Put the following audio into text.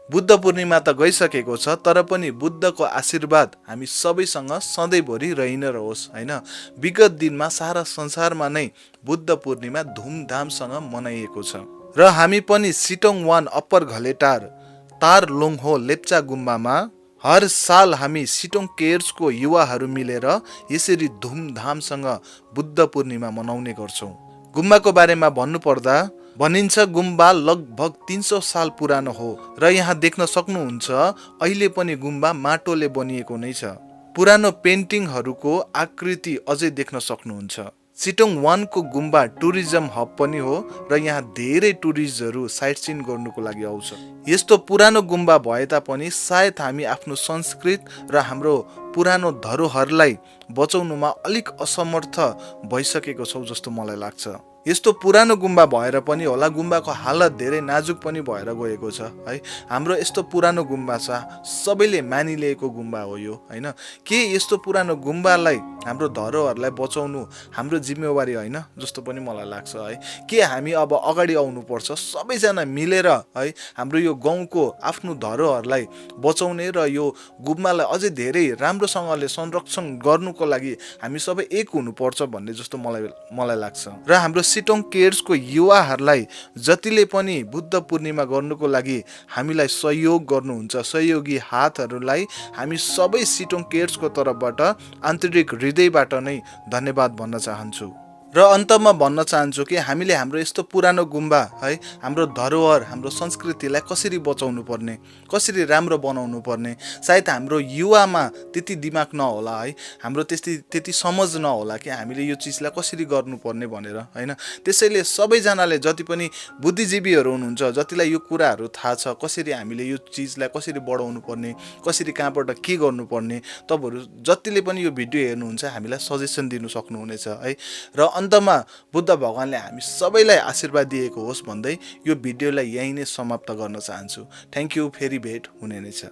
बुद्ध पूर्णिमा त गइसकेको छ, तर पनि बुद्धको आशीर्वाद हामी सबैसँग सधैँभरि रहि नै रहोस् हैन। विगत दिनमा सारा संसारमा नै बुद्ध पूर्णिमा धुमधामसँग मनाइएको छ र हामी पनि सिटोङ 1 अप्पर घलेटार तार लोङहो लेप्चा गुम्बामा हर साल हामी सिटोङ केयर्सको युवाहरू मिलेर यसरी धुमधामसँग बुद्ध पूर्णिमा मनाउने गर्छौँ। गुम्बाको बारेमा भन्नुपर्दा भनिन्छ गुम्बा लगभग 300 साल पुरानो हो र यहाँ देख्न सक्नुहुन्छ अहिले पनि गुम्बा माटोले बनिएको नै छ। पुरानो पेन्टिङहरूको आकृति अझै देख्न सक्नुहुन्छ। सिटोङ 1 को गुम्बा टुरिज्म हब पनि हो र यहाँ धेरै टुरिस्टहरू साइट सिन गर्नुको लागि आउँछ। यस्तो पुरानो गुम्बा भए तापनि सायद हामी आफ्नो संस्कृत र हाम्रो पुरानो धरोहरलाई बचाउनुमा अलिक असमर्थ भइसकेको छौँ जस्तो मलाई लाग्छ। यस्तो पुरानो गुम्बा भएर पनि होला गुम्बाको हालत धेरै नाजुक पनि भएर गएको छ है। हाम्रो यस्तो पुरानो गुम्बा छ, सबैले मानिलिएको गुम्बा हो यो हैन। के यस्तो पुरानो गुम्बालाई हाम्रो धरोहरलाई बचाउनु हाम्रो जिम्मेवारी होइन जस्तो पनि मलाई लाग्छ है। के हामी अब अगाडि आउनुपर्छ सबैजना मिलेर है हाम्रो यो गाउँको आफ्नो धरोहरलाई बचाउने र यो गुम्बालाई अझै धेरै राम्रोसँगले संरक्षण गर्नुको लागि हामी सबै एक हुनुपर्छ भन्ने जस्तो मलाई लाग्छ। र हाम्रो सिटोङ केयर्सको युवाहरूलाई जतिले पनि बुद्ध पूर्णिमा गर्नुको लागि हामीलाई सहयोग गर्नुहुन्छ, सहयोगी हातहरूलाई हामी सबै सिटोङ केयर्सको तर्फबाट आन्तरिक हृदयबाट नै धन्यवाद भन्न चाहन्छु। र अन्तमा भन्न चाहन्छु कि हामीले हाम्रो यस्तो पुरानो गुम्बा है हाम्रो धरोहर हाम्रो संस्कृतिलाई कसरी बचाउनु पर्ने, कसरी राम्रो बनाउनु पर्ने, सायद हाम्रो युवामा त्यति दिमाग नहोला है, हाम्रो त्यति समझ नहोला कि हामीले यो चिजलाई कसरी गर्नुपर्ने भनेर हैन। त्यसैले सबैजनाले जति पनि बुद्धिजीवीहरू हुनुहुन्छ जतिलाई यो कुराहरू थाहा छ कसरी हामीले यो चिजलाई कसरी बढाउनु पर्ने, कसरी कहाँबाट के गर्नुपर्ने, तपाईहरु जतिले पनि यो भिडियो हेर्नुहुन्छ हामीलाई सजेसन दिनु सक्नुहुनेछ है। र अन्तमा बुद्ध भगवानले हामी सबैलाई आशीर्वाद दिएको होस् भन्दै यो भिडियोलाई यही नै समाप्त गर्न चाहन्छु। थ्यांक यू, फेरि भेट हुने नै छ।